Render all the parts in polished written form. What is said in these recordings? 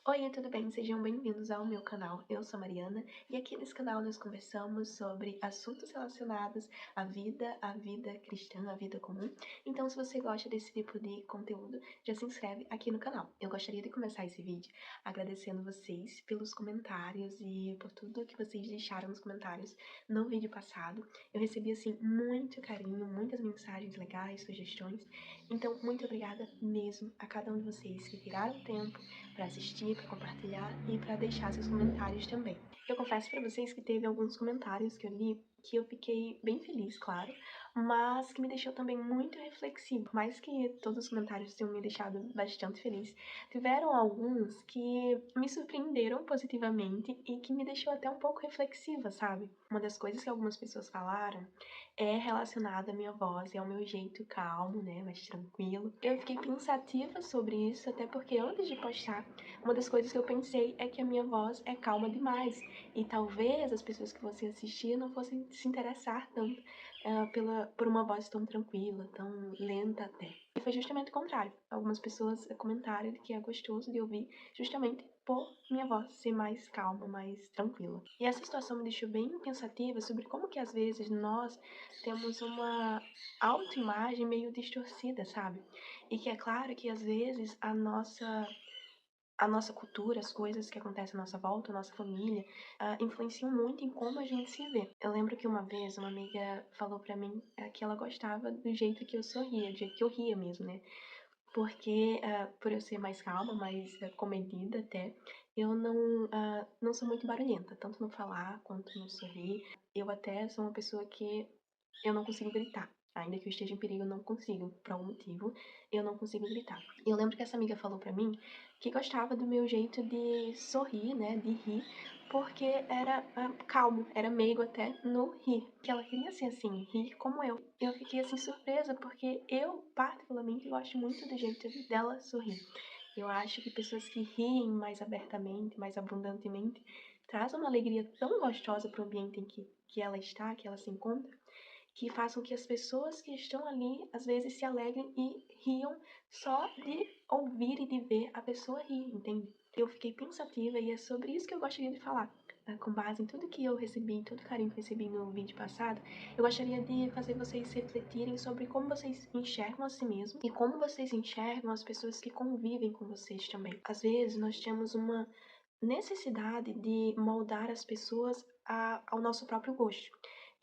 Oi, tudo bem? Sejam bem-vindos ao meu canal. Eu sou a Mariana e aqui nesse canal nós conversamos sobre assuntos relacionados à vida cristã, à vida comum. Então, se você gosta desse tipo de conteúdo, já se inscreve aqui no canal. Eu gostaria de começar esse vídeo agradecendo vocês pelos comentários e por tudo que vocês deixaram nos comentários no vídeo passado. Eu recebi, assim, muito carinho, muitas mensagens legais, sugestões. Então, muito obrigada mesmo a cada um de vocês que tiraram tempo para assistir, para compartilhar e para deixar seus comentários também. Eu confesso para vocês que teve alguns comentários que eu li que eu fiquei bem feliz, claro, mas que me deixou também muito reflexivo. Por mais que todos os comentários tenham me deixado bastante feliz, tiveram alguns que me surpreenderam positivamente e que me deixou até um pouco reflexiva, sabe? Uma das coisas que algumas pessoas falaram é relacionada à minha voz e ao meu jeito calmo, né, mais tranquilo. Eu fiquei pensativa sobre isso, até porque antes de postar, uma das coisas que eu pensei é que a minha voz é calma demais e talvez as pessoas que fossem assistir não fossem se interessar tanto por uma voz tão tranquila, tão lenta até. E foi justamente o contrário. Algumas pessoas comentaram que é gostoso de ouvir justamente por minha voz ser mais calma, mais tranquila. E essa situação me deixou bem pensativa sobre como que às vezes nós temos uma autoimagem meio distorcida, sabe? E que é claro que às vezes a nossa cultura, as coisas que acontecem à nossa volta, a nossa família, influenciam muito em como a gente se vê. Eu lembro que uma vez uma amiga falou pra mim que ela gostava do jeito que eu sorria, do jeito que eu ria mesmo, né? Porque, por eu ser mais calma, mais comedida até, eu não sou muito barulhenta, tanto no falar quanto no sorrir. Eu até sou uma pessoa que eu não consigo gritar. Ainda que eu esteja em perigo, eu não consigo, por algum motivo, eu não consigo gritar. E eu lembro que essa amiga falou pra mim que gostava do meu jeito de sorrir, né, de rir, porque era calmo, era meigo até no rir. Que ela queria ser assim, rir como eu. Eu fiquei assim surpresa, porque eu, particularmente, gosto muito do jeito dela sorrir. Eu acho que pessoas que riem mais abertamente, mais abundantemente, traz uma alegria tão gostosa para o ambiente em que ela está, que ela se encontra, que façam que as pessoas que estão ali, às vezes, se alegrem e riam só de ouvir e de ver a pessoa rir, entende? Eu fiquei pensativa e é sobre isso que eu gostaria de falar. Com base em tudo que eu recebi, todo o carinho que eu recebi no vídeo passado, eu gostaria de fazer vocês refletirem sobre como vocês enxergam a si mesmos e como vocês enxergam as pessoas que convivem com vocês também. Às vezes, nós temos uma necessidade de moldar as pessoas ao nosso próprio gosto.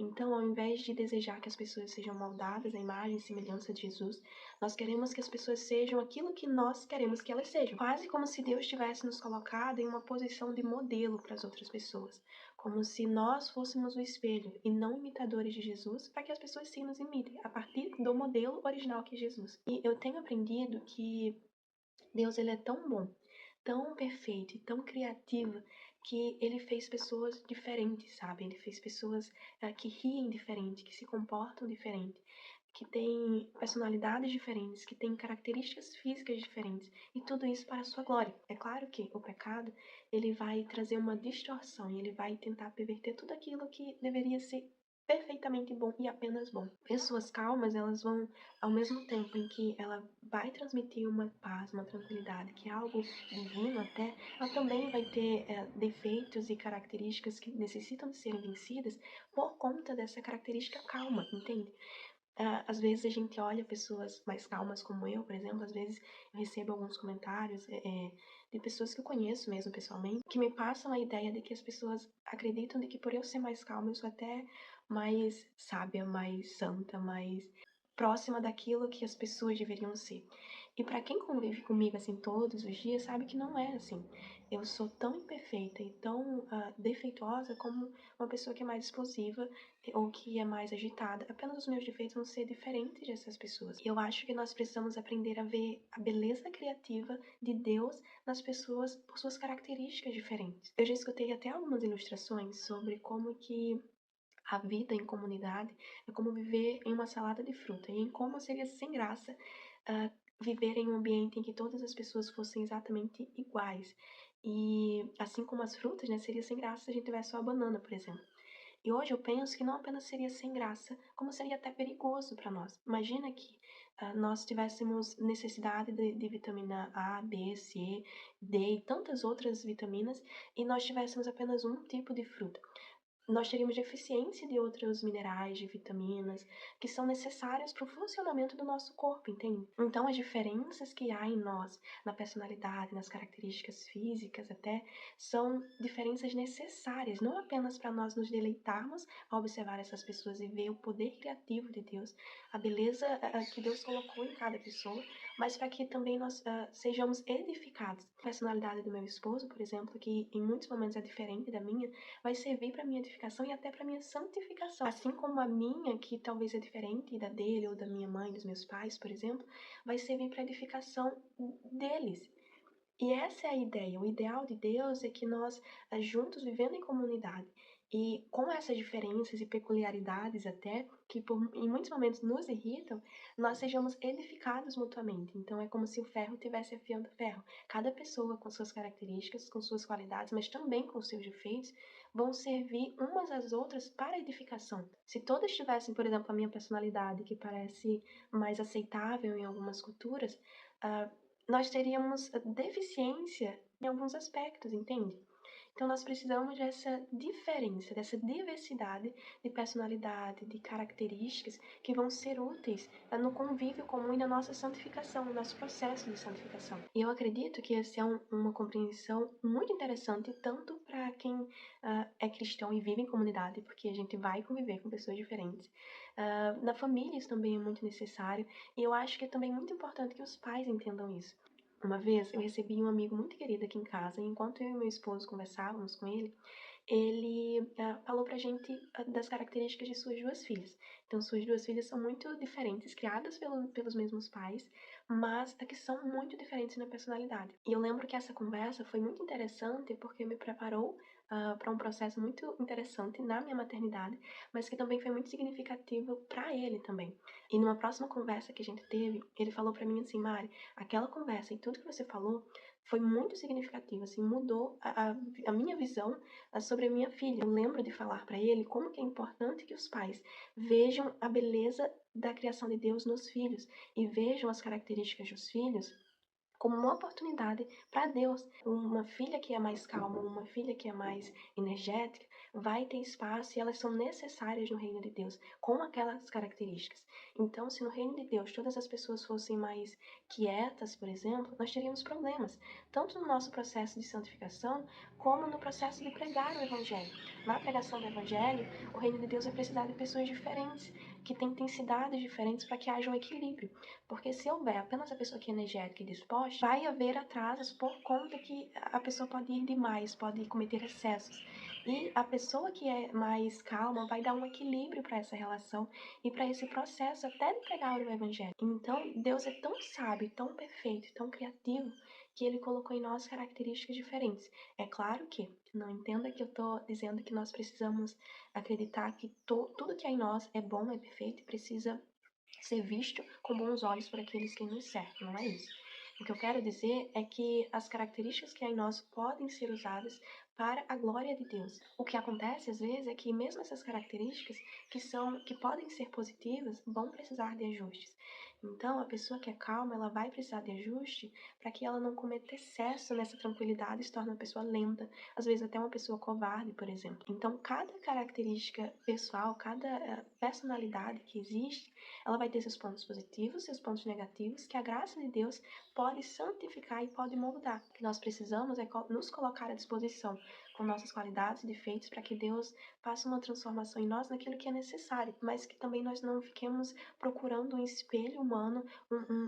Então, ao invés de desejar que as pessoas sejam moldadas à imagem e semelhança de Jesus, nós queremos que as pessoas sejam aquilo que nós queremos que elas sejam. Quase como se Deus tivesse nos colocado em uma posição de modelo para as outras pessoas. Como se nós fôssemos o espelho e não imitadores de Jesus, para que as pessoas sim nos imitem, a partir do modelo original que é Jesus. E eu tenho aprendido que Deus, ele é tão bom, tão perfeito e tão criativo, que ele fez pessoas diferentes, sabe? Ele fez pessoas que riem diferente, que se comportam diferente, que têm personalidades diferentes, que têm características físicas diferentes, e tudo isso para a sua glória. É claro que o pecado, ele vai trazer uma distorção, e ele vai tentar perverter tudo aquilo que deveria ser perfeitamente bom e apenas bom. Pessoas calmas, elas vão, ao mesmo tempo em que ela vai transmitir uma paz, uma tranquilidade, que é algo divino até, ela também vai ter defeitos e características que necessitam de serem vencidas por conta dessa característica calma, entende? Às vezes a gente olha pessoas mais calmas como eu, por exemplo, às vezes eu recebo alguns comentários de pessoas que eu conheço mesmo pessoalmente, que me passam a ideia de que as pessoas acreditam de que por eu ser mais calma, eu sou até mais sábia, mais santa, mais próxima daquilo que as pessoas deveriam ser. E para quem convive comigo assim todos os dias, sabe que não é assim. Eu sou tão imperfeita e tão defeituosa como uma pessoa que é mais explosiva ou que é mais agitada. Apenas os meus defeitos vão ser diferentes dessas pessoas. E eu acho que nós precisamos aprender a ver a beleza criativa de Deus nas pessoas por suas características diferentes. Eu já escutei até algumas ilustrações sobre como que a vida em comunidade é como viver em uma salada de fruta e em como seria sem graça ah, viver em um ambiente em que todas as pessoas fossem exatamente iguais. E assim como as frutas, né, seria sem graça se a gente tivesse só a banana, por exemplo. E hoje eu penso que não apenas seria sem graça, como seria até perigoso para nós. Imagina que nós tivéssemos necessidade de vitamina A, B, C, D e tantas outras vitaminas, e nós tivéssemos apenas um tipo de fruta. Nós teríamos deficiência de outros minerais, de vitaminas, que são necessárias para o funcionamento do nosso corpo, entende? Então, as diferenças que há em nós, na personalidade, nas características físicas até, são diferenças necessárias, não apenas para nós nos deleitarmos ao observar essas pessoas e ver o poder criativo de Deus, a beleza que Deus colocou em cada pessoa, mas para que também nós sejamos edificados. A personalidade do meu esposo, por exemplo, que em muitos momentos é diferente da minha, vai servir para minha edificação e até para minha santificação. Assim como a minha, que talvez é diferente da dele ou da minha mãe, dos meus pais, por exemplo, vai servir para a edificação deles. E essa é a ideia. O ideal de Deus é que nós, juntos, vivendo em comunidade, e com essas diferenças e peculiaridades até, que em muitos momentos nos irritam, nós sejamos edificados mutuamente. Então é como se o ferro estivesse afiando o ferro. Cada pessoa com suas características, com suas qualidades, mas também com seus defeitos, vão servir umas às outras para a edificação. Se todas tivessem, por exemplo, a minha personalidade, que parece mais aceitável em algumas culturas, nós teríamos deficiência em alguns aspectos, entende? Então, nós precisamos dessa diferença, dessa diversidade de personalidade, de características que vão ser úteis no convívio comum e na nossa santificação, no nosso processo de santificação. E eu acredito que essa é uma compreensão muito interessante, tanto para quem é cristão e vive em comunidade, porque a gente vai conviver com pessoas diferentes. Na família, isso também é muito necessário, e eu acho que é também muito importante que os pais entendam isso. Uma vez eu recebi um amigo muito querido aqui em casa, e enquanto eu e meu esposo conversávamos com ele falou pra gente das características de suas duas filhas. Então, suas duas filhas são muito diferentes, criadas pelos mesmos pais, mas que são muito diferentes na personalidade. E eu lembro que essa conversa foi muito interessante porque me preparou para um processo muito interessante na minha maternidade, mas que também foi muito significativo para ele também. E numa próxima conversa que a gente teve, ele falou para mim assim: Mari, aquela conversa e tudo que você falou foi muito significativo, assim, mudou a minha visão sobre a minha filha. Eu lembro de falar para ele como que é importante que os pais vejam a beleza da criação de Deus nos filhos e vejam as características dos filhos como uma oportunidade para Deus. Uma filha que é mais calma, uma filha que é mais energética, vai ter espaço e elas são necessárias no reino de Deus, com aquelas características. Então, se no reino de Deus todas as pessoas fossem mais quietas, por exemplo, nós teríamos problemas, tanto no nosso processo de santificação, como no processo de pregar o Evangelho. Na pregação do Evangelho, o reino de Deus vai precisar de pessoas diferentes, que têm intensidades diferentes para que haja um equilíbrio. Porque se houver apenas a pessoa que é energética e disposta, vai haver atrasos por conta que a pessoa pode ir demais, pode cometer excessos. E a pessoa que é mais calma vai dar um equilíbrio para essa relação e para esse processo até de pregar o evangelho. Então, Deus é tão sábio, tão perfeito, tão criativo, que ele colocou em nós características diferentes. É claro que, não entenda que eu estou dizendo que nós precisamos acreditar que tudo que há em nós é bom, é perfeito e precisa ser visto com bons olhos por aqueles que nos cercam, não é isso? O que eu quero dizer é que as características que há em nós podem ser usadas para a glória de Deus. O que acontece às vezes é que mesmo essas características que podem ser positivas vão precisar de ajustes. Então, a pessoa que é calma, ela vai precisar de ajuste para que ela não cometa excesso nessa tranquilidade e se torne uma pessoa lenta, às vezes até uma pessoa covarde, por exemplo. Então, cada característica pessoal, cada personalidade que existe, ela vai ter seus pontos positivos, seus pontos negativos, que a graça de Deus pode santificar e pode moldar. O que nós precisamos é nos colocar à disposição com nossas qualidades e defeitos para que Deus faça uma transformação em nós naquilo que é necessário, mas que também nós não fiquemos procurando um espelho humano,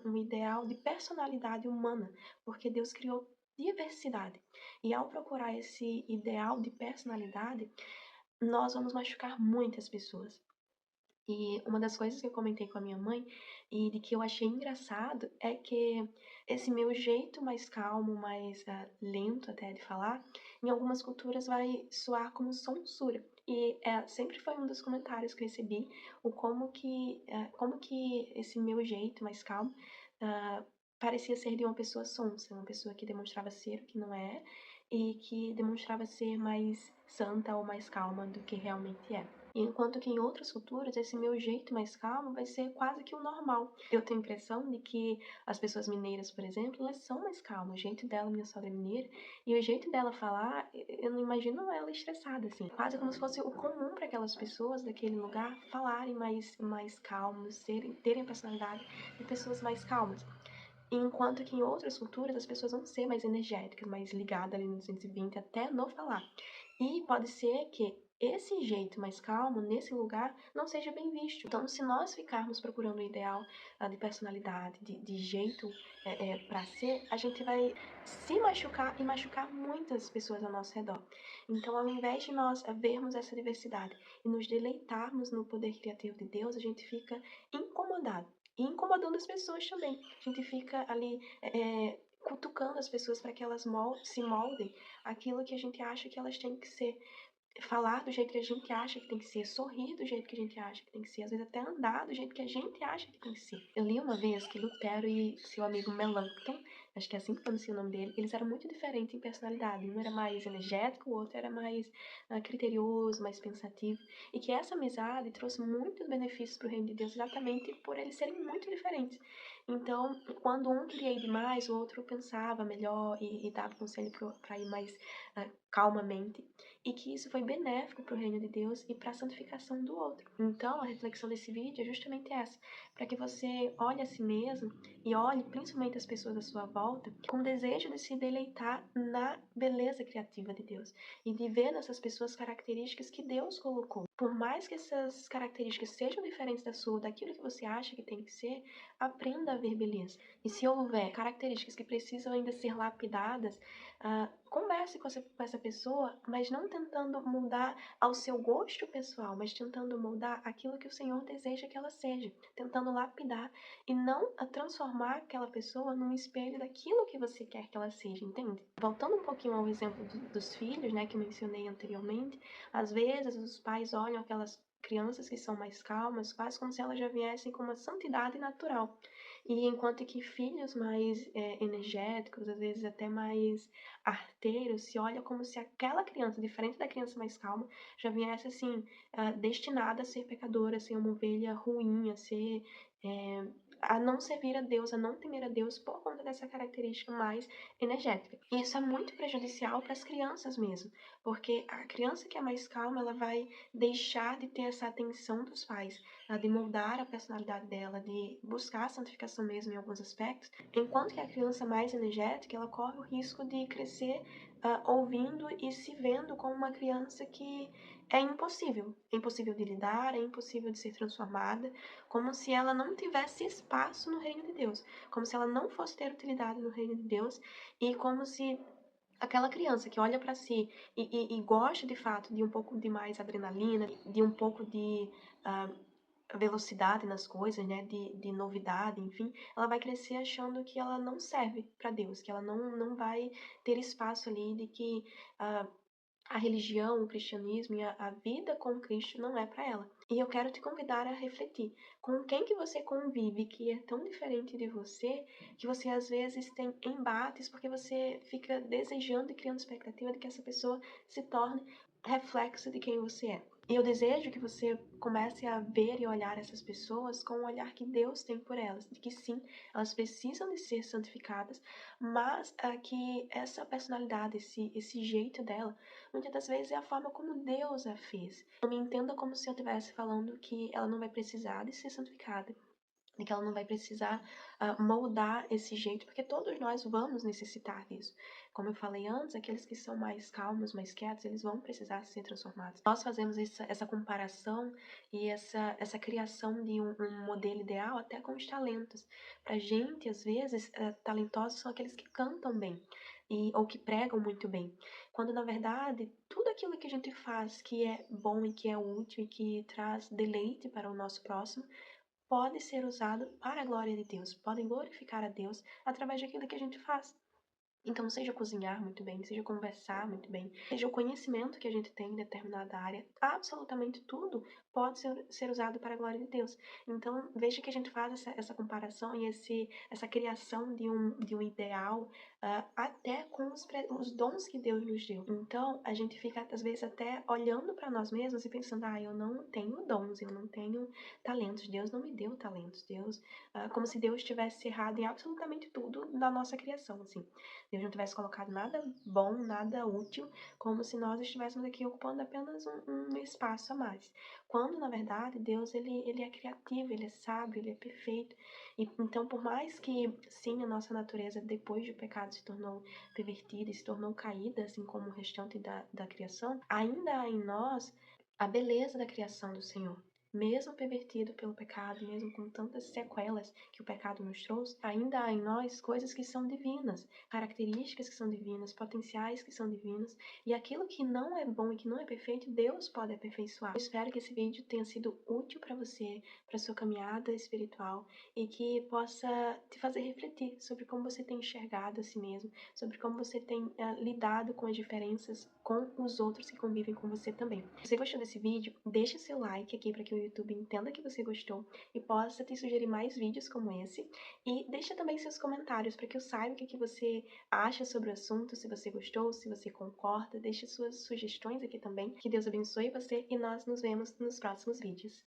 um ideal de personalidade humana, porque Deus criou diversidade. E ao procurar esse ideal de personalidade, nós vamos machucar muitas pessoas. E uma das coisas que eu comentei com a minha mãe e de que eu achei engraçado é que esse meu jeito mais calmo, mais lento até de falar, em algumas culturas vai soar como censura. E sempre foi um dos comentários que eu recebi, como que esse meu jeito mais calmo parecia ser de uma pessoa sonsa, uma pessoa que demonstrava ser o que não é, e que demonstrava ser mais santa ou mais calma do que realmente é. Enquanto que em outras culturas, esse meu jeito mais calmo vai ser quase que o normal. Eu tenho a impressão de que as pessoas mineiras, por exemplo, elas são mais calmas. O jeito dela, minha sogra é mineira, e o jeito dela falar, eu não imagino ela estressada, assim. Quase como se fosse o comum para aquelas pessoas daquele lugar falarem mais calmos, terem a personalidade de pessoas mais calmas. Enquanto que em outras culturas as pessoas vão ser mais energéticas, mais ligadas ali no 220, até no falar. E pode ser que esse jeito mais calmo, nesse lugar, não seja bem visto. Então, se nós ficarmos procurando o ideal de personalidade, de jeito para ser, a gente vai se machucar e machucar muitas pessoas ao nosso redor. Então, ao invés de nós vermos essa diversidade e nos deleitarmos no poder criativo de Deus, a gente fica incomodado. E incomodando as pessoas também. A gente fica ali cutucando as pessoas para que elas se moldem aquilo que a gente acha que elas têm que ser. Falar do jeito que a gente acha que tem que ser, sorrir do jeito que a gente acha que tem que ser, às vezes até andar do jeito que a gente acha que tem que ser. Eu li uma vez que Lutero e seu amigo Melanchthon, acho que é assim que pronuncia o nome dele, eles eram muito diferentes em personalidade. Um era mais energético, o outro era mais criterioso, mais pensativo. E que essa amizade trouxe muitos benefícios para o reino de Deus, exatamente por eles serem muito diferentes. Então, quando um queria ir demais, o outro pensava melhor e dava conselho para ir mais calmamente. E que isso foi benéfico para o reino de Deus e para a santificação do outro. Então, a reflexão desse vídeo é justamente essa, para que você olhe a si mesmo e olhe principalmente as pessoas à sua volta com desejo de se deleitar na beleza criativa de Deus e de ver nessas pessoas características que Deus colocou. Por mais que essas características sejam diferentes da sua, daquilo que você acha que tem que ser, aprenda a ver beleza. E se houver características que precisam ainda ser lapidadas, converse com essa pessoa, mas não tentando mudar ao seu gosto pessoal, mas tentando moldar aquilo que o Senhor deseja que ela seja, tentando lapidar e não transformar aquela pessoa num espelho daquilo que você quer que ela seja, entende? Voltando um pouquinho ao exemplo dos filhos, né, que eu mencionei anteriormente, às vezes os pais olham aquelas crianças que são mais calmas, quase como se elas já viessem com uma santidade natural. E enquanto que filhos mais energéticos, às vezes até mais arteiros, se olha como se aquela criança, diferente da criança mais calma, já viesse assim, destinada a ser pecadora, a ser uma ovelha ruim, a não servir a Deus, a não temer a Deus por conta dessa característica mais energética. E isso é muito prejudicial para as crianças mesmo, porque a criança que é mais calma, ela vai deixar de ter essa atenção dos pais, de moldar a personalidade dela, de buscar a santificação mesmo em alguns aspectos, enquanto que a criança mais energética, ela corre o risco de crescer ouvindo e se vendo como uma criança que é impossível de lidar, é impossível de ser transformada, como se ela não tivesse espaço no reino de Deus, como se ela não fosse ter utilidade no reino de Deus, e como se aquela criança que olha para si e gosta de fato de um pouco de mais adrenalina, de um pouco de velocidade nas coisas, né, de novidade, enfim, ela vai crescer achando que ela não serve para Deus, que ela não vai ter espaço ali, de que a religião, o cristianismo e a vida com Cristo não é para ela. E eu quero te convidar a refletir com quem que você convive que é tão diferente de você, que você às vezes tem embates porque você fica desejando e criando expectativa de que essa pessoa se torne reflexo de quem você é. E eu desejo que você comece a ver e olhar essas pessoas com o olhar que Deus tem por elas, de que sim, elas precisam de ser santificadas, mas que essa personalidade, esse jeito dela, muitas das vezes é a forma como Deus a fez. Não me entenda como se eu estivesse falando que ela não vai precisar de ser santificada, de que ela não vai precisar moldar esse jeito, porque todos nós vamos necessitar disso. Como eu falei antes, aqueles que são mais calmos, mais quietos, eles vão precisar ser transformados. Nós fazemos essa comparação e essa criação de um modelo ideal até com os talentos. Pra gente, às vezes, talentosos são aqueles que cantam bem. Ou que pregam muito bem, quando na verdade tudo aquilo que a gente faz que é bom e que é útil e que traz deleite para o nosso próximo pode ser usado para a glória de Deus, podem glorificar a Deus através daquilo que a gente faz. Então, seja cozinhar muito bem, seja conversar muito bem, seja o conhecimento que a gente tem em determinada área, absolutamente tudo pode ser usado para a glória de Deus. Então, veja que a gente faz essa comparação e essa criação de um ideal, até com os dons que Deus nos deu. Então, a gente fica, às vezes, até olhando para nós mesmos e pensando, eu não tenho dons, eu não tenho talentos, Deus não me deu talentos, Deus, como se Deus tivesse errado em absolutamente tudo na nossa criação, assim. Deus não tivesse colocado nada bom, nada útil, como se nós estivéssemos aqui ocupando apenas um espaço a mais. Quando, na verdade, Deus ele é criativo, ele é sábio, ele é perfeito. E, então, por mais que, sim, a nossa natureza, depois do pecado, se tornou pervertida e se tornou caída, assim como o restante da criação, ainda há em nós a beleza da criação do Senhor. Mesmo pervertido pelo pecado, mesmo com tantas sequelas que o pecado nos trouxe, ainda há em nós coisas que são divinas, características que são divinas, potenciais que são divinos, e aquilo que não é bom e que não é perfeito, Deus pode aperfeiçoar. Eu espero que esse vídeo tenha sido útil para você, para sua caminhada espiritual, e que possa te fazer refletir sobre como você tem enxergado a si mesmo, sobre como você tem lidado com as diferenças com os outros que convivem com você também. Se você gostou desse vídeo, deixa seu like aqui para que o YouTube entenda que você gostou e possa te sugerir mais vídeos como esse. E deixa também seus comentários para que eu saiba o que você acha sobre o assunto, se você gostou, se você concorda. Deixe suas sugestões aqui também. Que Deus abençoe você e nós nos vemos nos próximos vídeos.